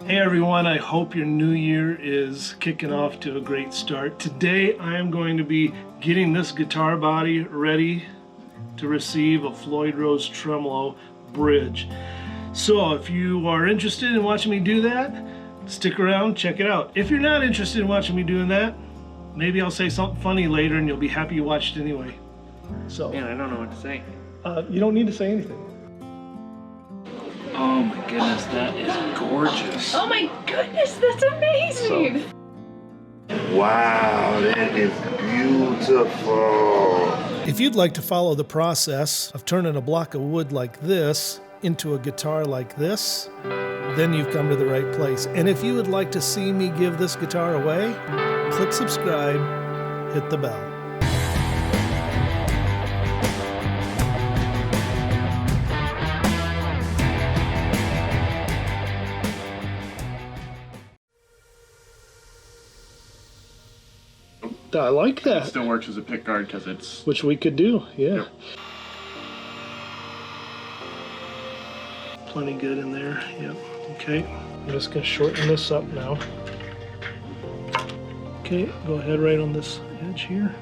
Hey everyone, I hope your new year is kicking off to a great start. Today I am going to be getting this guitar body ready to receive a Floyd Rose Tremolo bridge. So if you are interested in watching me do that, stick around, check it out. If you're not interested in watching me doing that, maybe I'll say something funny later and you'll be happy you watched it anyway. So, Man, I don't know what to say. you don't need to say anything. Oh my goodness, that is gorgeous. Oh my goodness, that's amazing! Wow, that is beautiful. If you'd like to follow the process of turning a block of wood like this into a guitar like this, then you've come to the right place. And if you would like to see me give this guitar away, click subscribe, hit the bell. I like that. It still works as a pick guard because it's... Which we could do, yeah. Yep. Plenty good in there, yep. Okay, I'm just gonna shorten this up now. Okay, go ahead right on this edge here.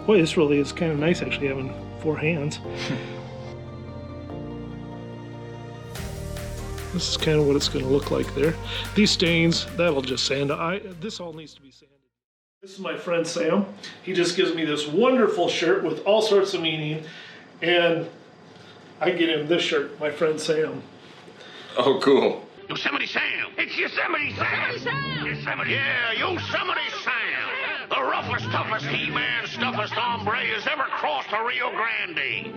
Boy, this really is kind of nice actually having four hands. This is kind of what it's gonna look like there. These stains, that'll just sand. This all needs to be sanded. This is my friend Sam. He just gives me this wonderful shirt with all sorts of meaning, and I get him this shirt, my friend Sam. Oh, cool. Yosemite Sam! It's Yosemite Sam! Yosemite Sam! Yosemite, yeah, Yosemite Sam! The roughest, toughest He-Man, stuffest hombre has ever crossed the Rio Grande.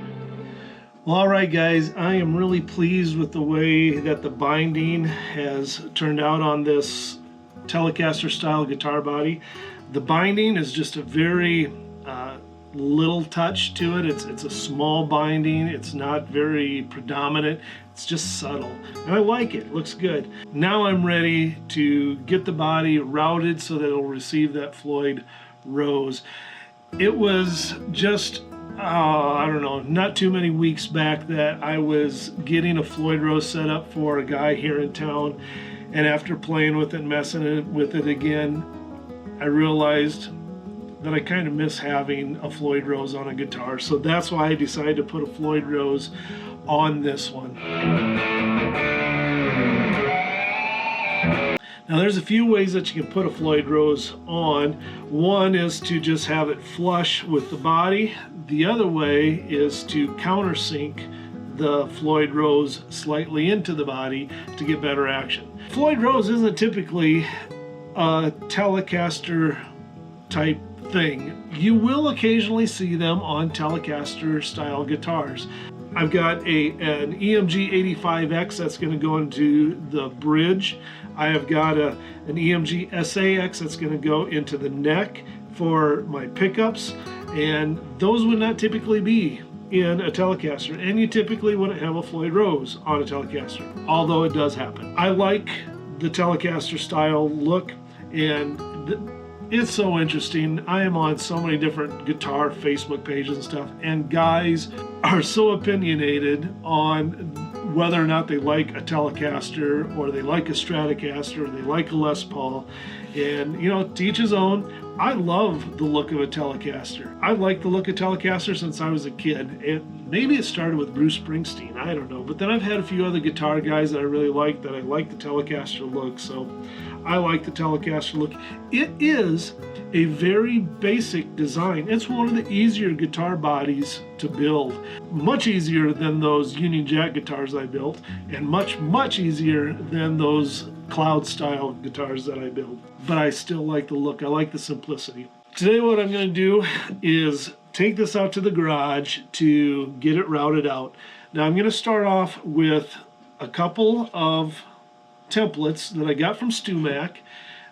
Well, all right, guys, I am really pleased with the way that the binding has turned out on this Telecaster style guitar body. The binding is just a very little touch to it. It's a small binding. It's not very predominant. It's just subtle. And I like it. It looks good. Now I'm ready to get the body routed so that it'll receive that Floyd Rose. It was just, I don't know, not too many weeks back that I was getting a Floyd Rose set up for a guy here in town. And after playing with it, messing with it again, I realized that I kind of miss having a Floyd Rose on a guitar. So that's why I decided to put a Floyd Rose on this one. Now there's a few ways that you can put a Floyd Rose on. One is to just have it flush with the body. The other way is to countersink the Floyd Rose slightly into the body to get better action. Floyd Rose isn't typically a Telecaster type thing. You will occasionally see them on Telecaster style guitars. I've got an EMG 85X that's going to go into the bridge. I have got an EMG SAX that's going to go into the neck for my pickups, and those would not typically be in a Telecaster, and you typically wouldn't have a Floyd Rose on a Telecaster, although it does happen. I like the Telecaster style look, and it's so interesting. I am on so many different guitar Facebook pages and stuff, and guys are so opinionated on whether or not they like a Telecaster or they like a Stratocaster or they like a Les Paul. And you know, to each his own. I love the look of a Telecaster. I've liked the look of Telecaster since I was a kid. Maybe it started with Bruce Springsteen, I don't know. But then I've had a few other guitar guys that I really like that I like the Telecaster look. So I like the Telecaster look. It is a very basic design. It's one of the easier guitar bodies to build. Much easier than those Union Jack guitars I built, and much, much easier than those cloud style guitars that I build. But I still like the look. I like the simplicity. Today what I'm going to do is take this out to the garage to get it routed out. Now I'm going to start off with a couple of templates that I got from StewMac.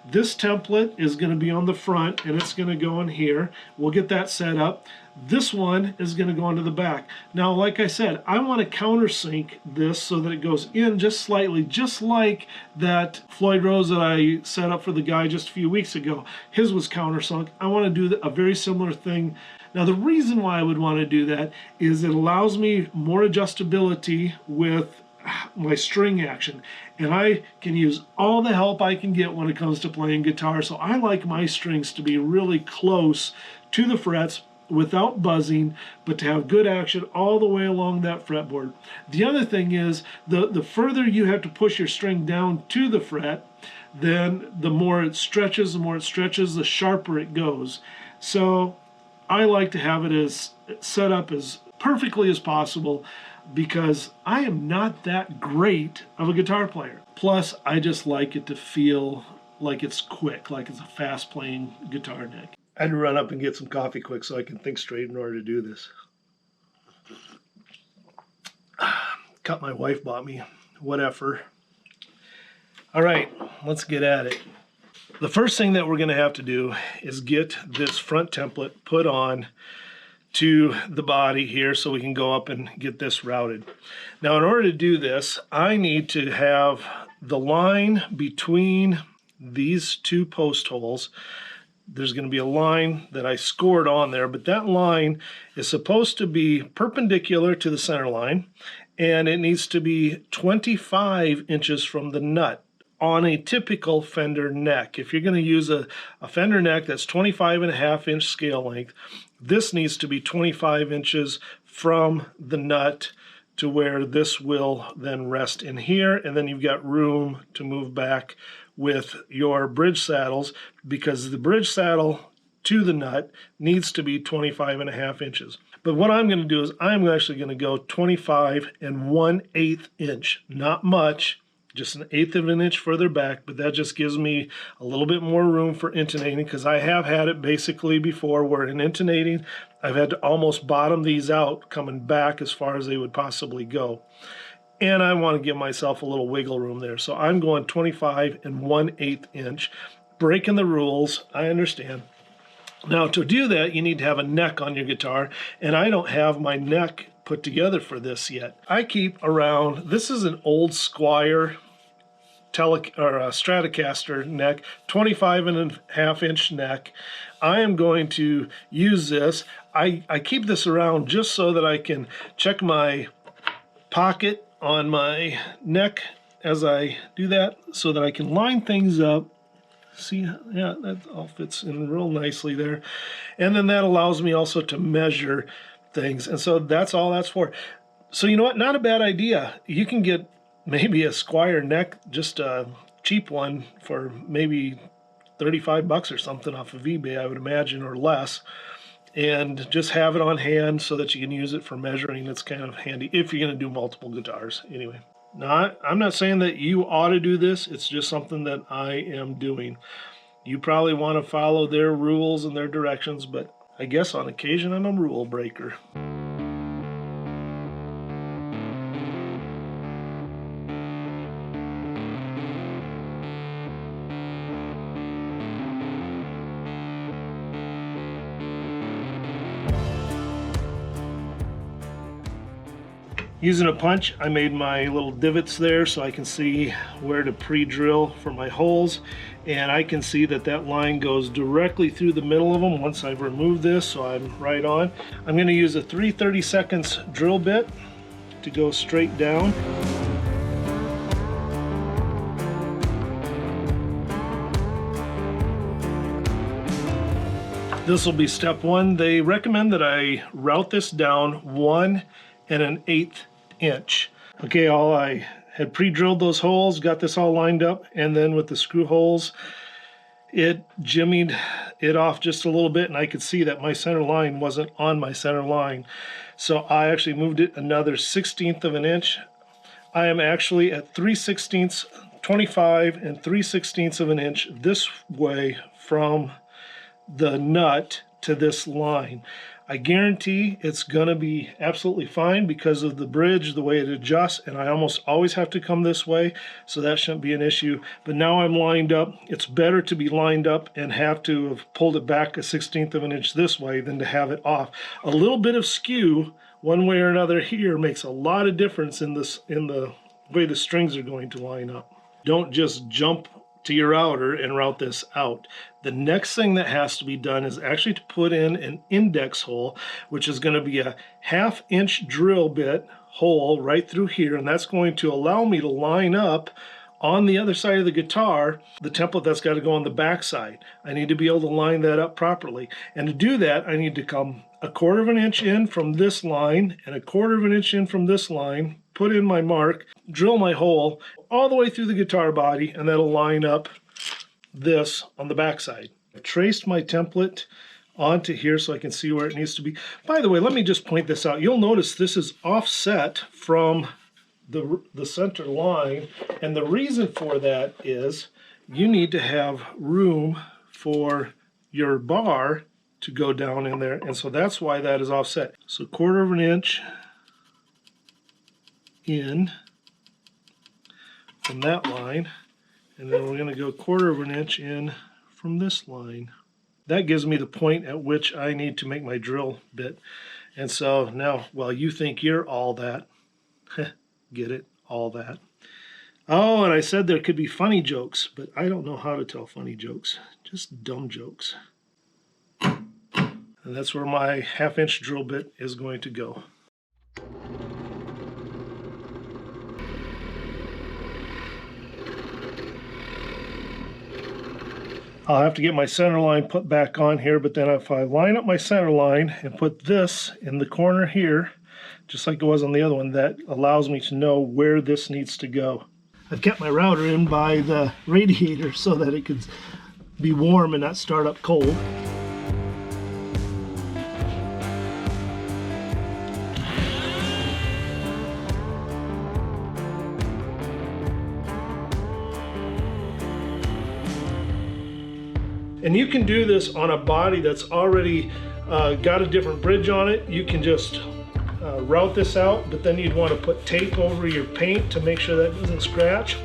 This template is going to be on the front and it's going to go in here. We'll get that set up. This one is going to go into the back. Now, like I said, I want to countersink this so that it goes in just slightly, just like that Floyd Rose that I set up for the guy just a few weeks ago. His was countersunk. I want to do a very similar thing. Now, the reason why I would want to do that is it allows me more adjustability with my string action, and I can use all the help I can get when it comes to playing guitar. So I like my strings to be really close to the frets without buzzing, but to have good action all the way along that fretboard. The other thing is the further you have to push your string down to the fret, then the more it stretches, the sharper it goes. So I like to have it as set up as perfectly as possible, because I am not that great of a guitar player. Plus, I just like it to feel like it's quick, like it's a fast playing guitar neck. I had to run up and get some coffee quick so I can think straight in order to do this. Cup my wife bought me, whatever. All right, let's get at it. The first thing that we're going to have to do is get this front template put on to the body here so we can go up and get this routed. Now, in order to do this, I need to have the line between these two post holes. There's going to be a line that I scored on there, but that line is supposed to be perpendicular to the center line, and it needs to be 25 inches from the nut on a typical Fender neck. If you're going to use a Fender neck that's 25.5-inch scale length, this needs to be 25 inches from the nut to where this will then rest in here, and then you've got room to move back with your bridge saddles, because the bridge saddle to the nut needs to be 25.5 inches. But what I'm going to do is I'm actually going to go 25 1/8 inch, not much, just 1/8 of an inch further back, but that just gives me a little bit more room for intonating, because I have had it basically before where in intonating I've had to almost bottom these out coming back as far as they would possibly go. And I want to give myself a little wiggle room there. So I'm going 25 1/8 inch, breaking the rules, I understand. Now, to do that, you need to have a neck on your guitar, and I don't have my neck put together for this yet. I keep around, this is an old Squier Stratocaster neck, 25.5-inch neck. I am going to use this. I keep this around just so that I can check my pocket on my neck as I do that, so that I can line things up. See, yeah, that all fits in real nicely there. And then that allows me also to measure things. And so that's all that's for. So you know what? Not a bad idea. You can get maybe a Squier neck, just a cheap one, for maybe 35 bucks or something off of eBay, I would imagine, or less. And just have it on hand so that you can use it for measuring. It's kind of handy if you're going to do multiple guitars. Anyway, now, I'm not saying that you ought to do this. It's just something that I am doing. You probably want to follow their rules and their directions, but I guess on occasion I'm a rule breaker. Using a punch, I made my little divots there so I can see where to pre-drill for my holes, and I can see that that line goes directly through the middle of them once I've removed this, so I'm right on. I'm going to use a 3/32 drill bit to go straight down. This will be step one. They recommend that I route this down 1 1/8 inch. Okay, I had pre-drilled those holes, got this all lined up, and then with the screw holes, it jimmied it off just a little bit, and I could see that my center line wasn't on my center line. So I actually moved it another 1/16 of an inch. I am actually at 3/16, 25 3/16 of an inch this way from the nut to this line. I guarantee it's going to be absolutely fine because of the bridge, the way it adjusts, and I almost always have to come this way, so that shouldn't be an issue. But now I'm lined up. It's better to be lined up and have to have pulled it back a 1/16 of an inch this way than to have it off. A little bit of skew one way or another here makes a lot of difference in the way the strings are going to line up. Don't just jump to your router and route this out. The next thing that has to be done is actually to put in an index hole, which is going to be a 1/2 inch drill bit hole right through here, and that's going to allow me to line up on the other side of the guitar the template that's got to go on the back side. I need to be able to line that up properly, and to do that I need to come 1/4 of an inch in from this line and 1/4 of an inch in from this line, put in my mark, drill my hole all the way through the guitar body, and that'll line up this on the back side. I've traced my template onto here so I can see where it needs to be. By the way, let me just point this out. You'll notice this is offset from the center line, and the reason for that is you need to have room for your bar to go down in there, and so that's why that is offset. So 1/4 of an inch in from that line, and then we're going to go 1/4 of an inch in from this line. That gives me the point at which I need to make my drill bit. And so now, while you think you're all that, get it? All that. Oh, and I said there could be funny jokes, but I don't know how to tell funny jokes. Just dumb jokes. And that's where my 1/2 inch drill bit is going to go. I'll have to get my center line put back on here, but then if I line up my center line and put this in the corner here, just like it was on the other one, that allows me to know where this needs to go. I've kept my router in by the radiator so that it could be warm and not start up cold. And you can do this on a body that's already got a different bridge on it. You can just route this out, but then you'd want to put tape over your paint to make sure that doesn't scratch.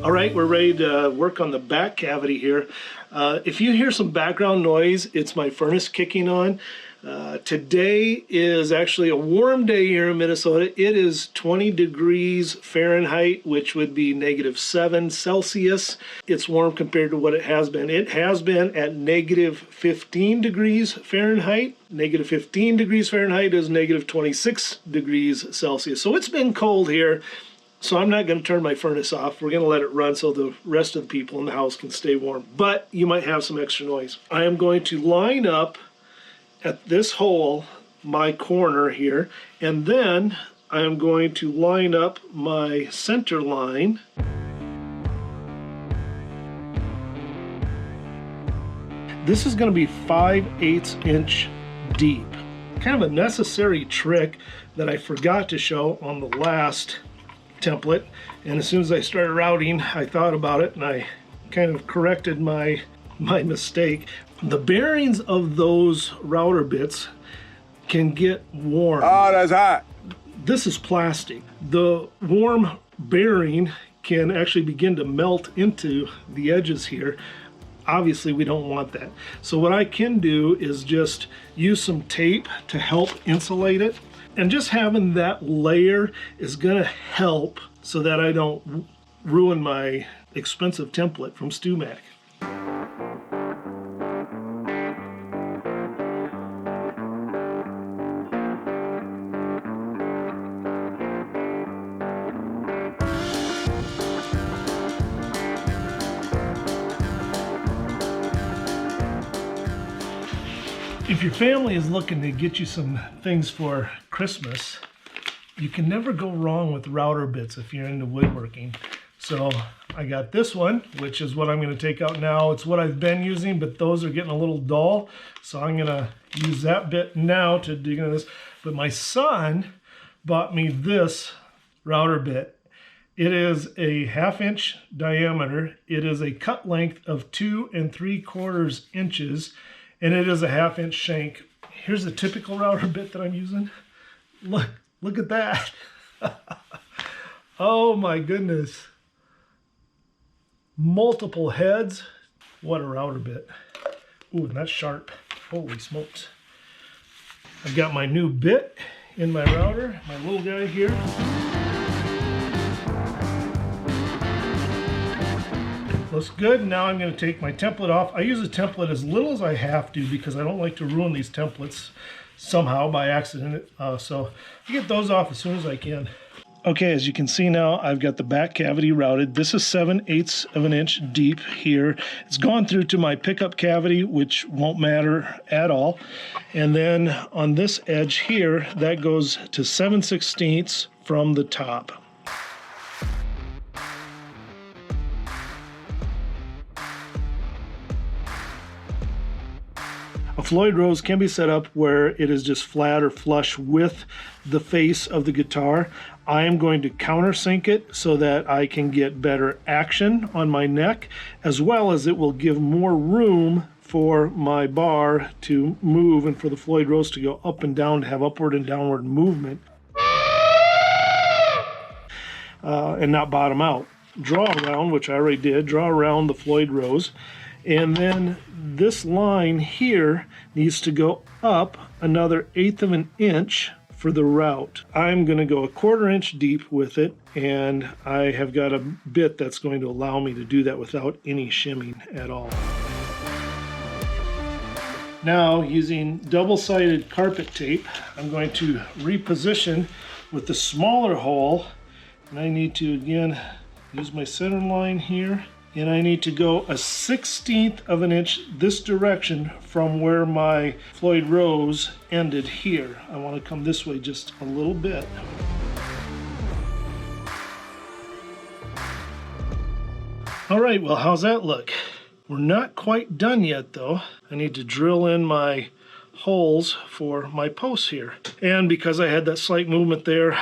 All right, we're ready to work on the back cavity here. If you hear some background noise, it's my furnace kicking on. Today is actually a warm day here in Minnesota. It is 20 degrees Fahrenheit, which would be -7 Celsius. It's warm compared to what it has been. It has been at -15 degrees Fahrenheit. -15 degrees Fahrenheit is -26 degrees Celsius. So it's been cold here. So I'm not going to turn my furnace off. We're going to let it run so the rest of the people in the house can stay warm. But you might have some extra noise. I am going to line up at this hole my corner here, and then I am going to line up my center line. This is going to be 5/8 inch deep. Kind of a necessary trick that I forgot to show on the last template, and as soon as I started routing I thought about it and I kind of corrected my mistake. The bearings of those router bits can get warm. Oh, that's hot. This is plastic. The warm bearing can actually begin to melt into the edges here. Obviously we don't want that. So what I can do is just use some tape to help insulate it. And just having that layer is going to help so that I don't ruin my expensive template from StewMac. If your family is looking to get you some things for Christmas, you can never go wrong with router bits if you're into woodworking. So I got this one, which is what I'm going to take out now. It's what I've been using, but those are getting a little dull. So I'm going to use that bit now to dig into this. But my son bought me this router bit. It is a 1/2 inch diameter. It is a cut length of 2 3/4 inches. And it is a 1/2 inch shank. Here's the typical router bit that I'm using. Look at that. Oh my goodness. Multiple heads. What a router bit. Ooh, and that's sharp. Holy smokes. I've got my new bit in my router, my little guy here. Looks good. Now I'm going to take my template off. I use a template as little as I have to because I don't like to ruin these templates somehow by accident. So I get those off as soon as I can. Okay, as you can see now, I've got the back cavity routed. This is 7/8 of an inch deep here. It's gone through to my pickup cavity, which won't matter at all. And then on this edge here, that goes to 7/16 from the top. A Floyd rose can be set up where it is just flat or flush with the face of the guitar. I am going to countersink it so that I can get better action on my neck, as well as it will give more room for my bar to move and for the Floyd rose to go up and down, to have upward and downward movement, and not bottom out. Draw around, which I already did, draw around the Floyd rose. And then this line here needs to go up another 1/8 of an inch for the route. I'm going to go 1/4 inch deep with it, and I have got a bit that's going to allow me to do that without any shimming at all. Now, using double-sided carpet tape, I'm going to reposition with the smaller hole, and I need to again use my center line here. And I need to go 1/16 of an inch this direction from where my Floyd rose ended here. I want to come this way just a little bit. All right, well, how's that look? We're not quite done yet though. I need to drill in my holes for my posts here. And because I had that slight movement there,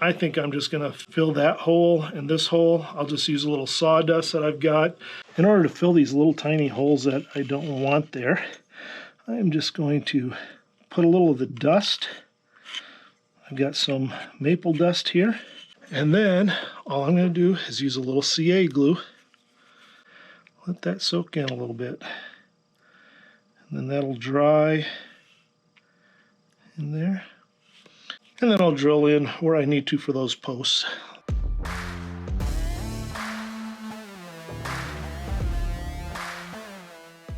I think I'm just going to fill that hole and this hole. I'll just use a little sawdust that I've got. In order to fill these little tiny holes that I don't want there, I am just going to put a little of the dust. I've got some maple dust here. And then all I'm going to do is use a little CA glue. Let that soak in a little bit. And then that'll dry in there. And then I'll drill in where I need to for those posts.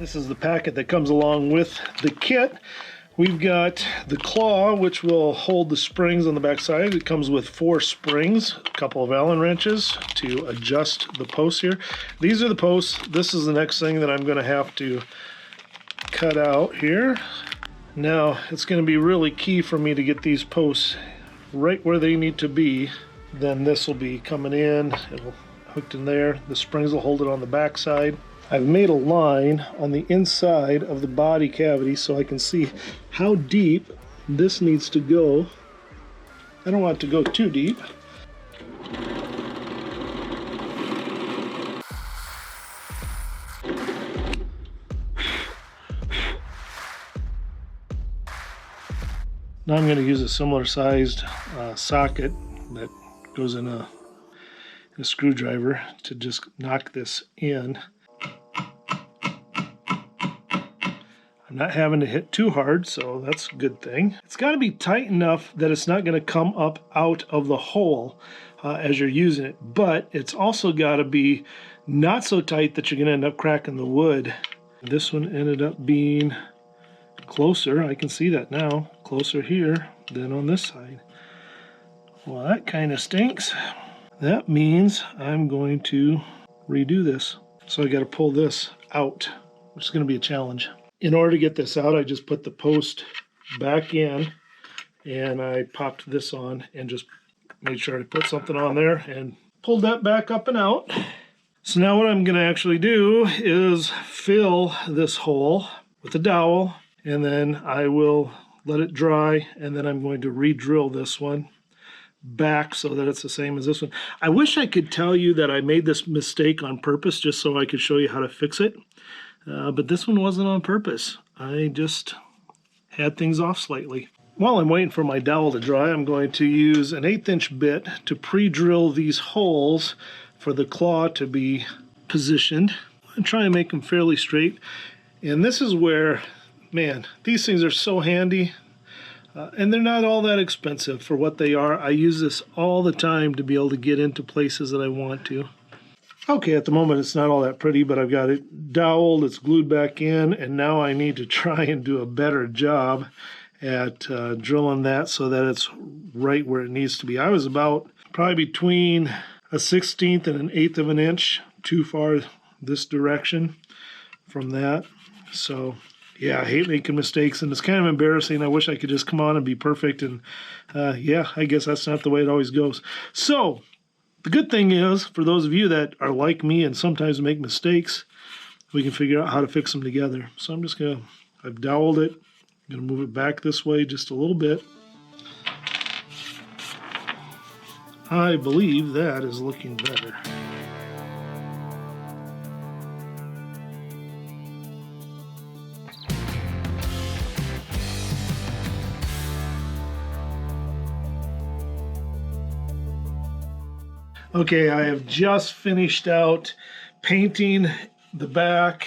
This is the packet that comes along with the kit. We've got the claw, which will hold the springs on the back side. It comes with 4 springs, a couple of Allen wrenches to adjust the posts here. These are the posts. This is the next thing that I'm going to have to cut out here. Now, it's going to be really key for me to get these posts right where they need to be. Then this will be coming in, it'll hooked in there. The springs will hold it on the back side. I've made a line on the inside of the body cavity so I can see how deep this needs to go. I don't want it to go too deep. Now I'm going to use a similar sized socket that goes in a screwdriver to just knock this in. I'm not having to hit too hard, so that's a good thing. It's got to be tight enough that it's not going to come up out of the hole as you're using it, but it's also got to be not so tight that you're going to end up cracking the wood. This one ended up being closer, I can see that now, closer here than on this side. Well, that kind of stinks. That means I'm going to redo this. So I got to pull this out, which is going to be a challenge. In order to get this out, I just put the post back in and I popped this on and just made sure to put something on there and pulled that back up and out. So now what I'm going to actually do is fill this hole with a dowel, and then I will let it dry, and then I'm going to re-drill this one back so that it's the same as this one. I wish I could tell you that I made this mistake on purpose just so I could show you how to fix it, but this one wasn't on purpose. I just had things off slightly. While I'm waiting for my dowel to dry, I'm going to use an 1/8 inch bit to pre-drill these holes for the claw to be positioned and try and make them fairly straight. And this is where, man, these things are so handy. And they're not all that expensive for what they are. I use this all the time to be able to get into places that I want to. Okay, at the moment it's not all that pretty, but I've got it doweled, it's glued back in, and now I need to try and do a better job at drilling that so that it's right where it needs to be. I was about probably between a 1/16 and an 1/8 of an inch too far this direction from that. So yeah, I hate making mistakes, and it's kind of embarrassing. I wish I could just come on and be perfect, and yeah, I guess that's not the way it always goes. So the good thing is, for those of you that are like me and sometimes make mistakes, we can figure out how to fix them together. So I'm just gonna, I've doweled it, I'm gonna move it back this way just a little bit. I believe that is looking better. Okay, I have just finished out painting the back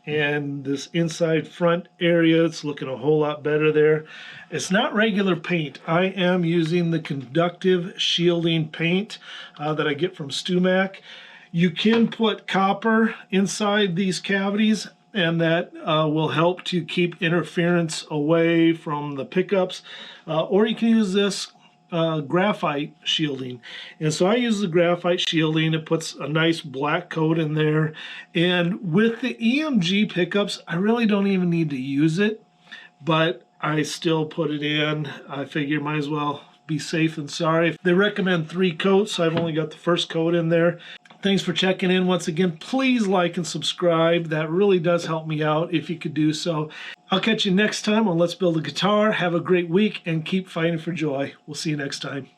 and this inside front area. It's looking a whole lot better there. It's not regular paint. I am using the conductive shielding paint that I get from StuMac. You can put copper inside these cavities, and that will help to keep interference away from the pickups. Or you can use this graphite shielding, and so I use the graphite shielding. It puts a nice black coat in there, and with the EMG pickups I really don't even need to use it, but I still put it in. I figure might as well be safe than sorry. They recommend 3 coats, so I've only got the first coat in there. Thanks for checking in once again. Please like and subscribe. That really does help me out if you could do so. I'll catch you next time on Let's Build a Guitar. Have a great week and keep fighting for joy. We'll see you next time.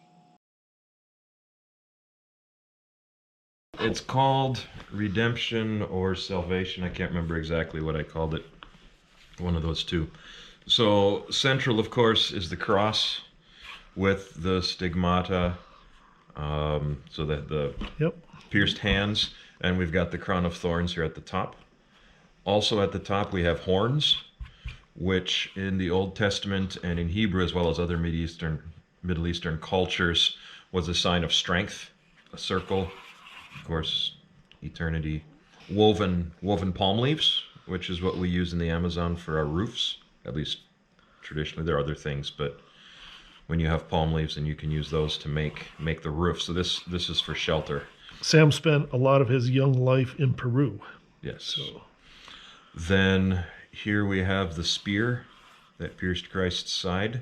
It's called Redemption or Salvation. I can't remember exactly what I called it. One of those two. So central, of course, is the cross with the stigmata, so that the pierced hands, and we've got the crown of thorns here at the top. Also at the top we have horns, which in the Old Testament and in Hebrew, as well as other Middle Eastern cultures, was a sign of strength. A circle, of course, eternity. Woven palm leaves, which is what we use in the Amazon for our roofs, at least traditionally. There are other things, but when you have palm leaves, and you can use those to make the roof. So this is for shelter. Sam spent a lot of his young life in Peru. Yes. So then here we have the spear that pierced Christ's side,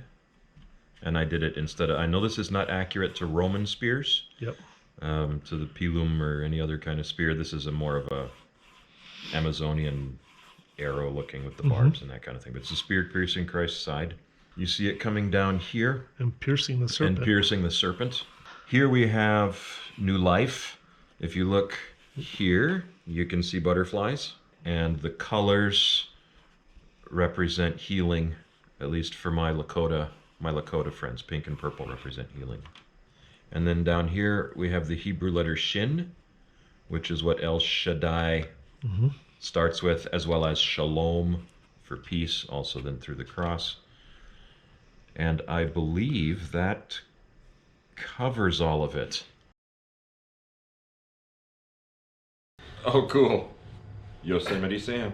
and I did it instead of, I know this is not accurate to Roman spears, yep, to the pilum or any other kind of spear. This is a more of a Amazonian arrow looking with the barbs and that kind of thing. But it's a spear piercing Christ's side. You see it coming down here and piercing the serpent. Here we have new life. If you look here, you can see butterflies, and the colors represent healing, at least for my Lakota friends. Pink and purple represent healing. And then down here we have the Hebrew letter Shin, which is what El Shaddai starts with, as well as Shalom for peace, also then through the cross. And I believe that covers all of it. Oh, cool. Yosemite Sam.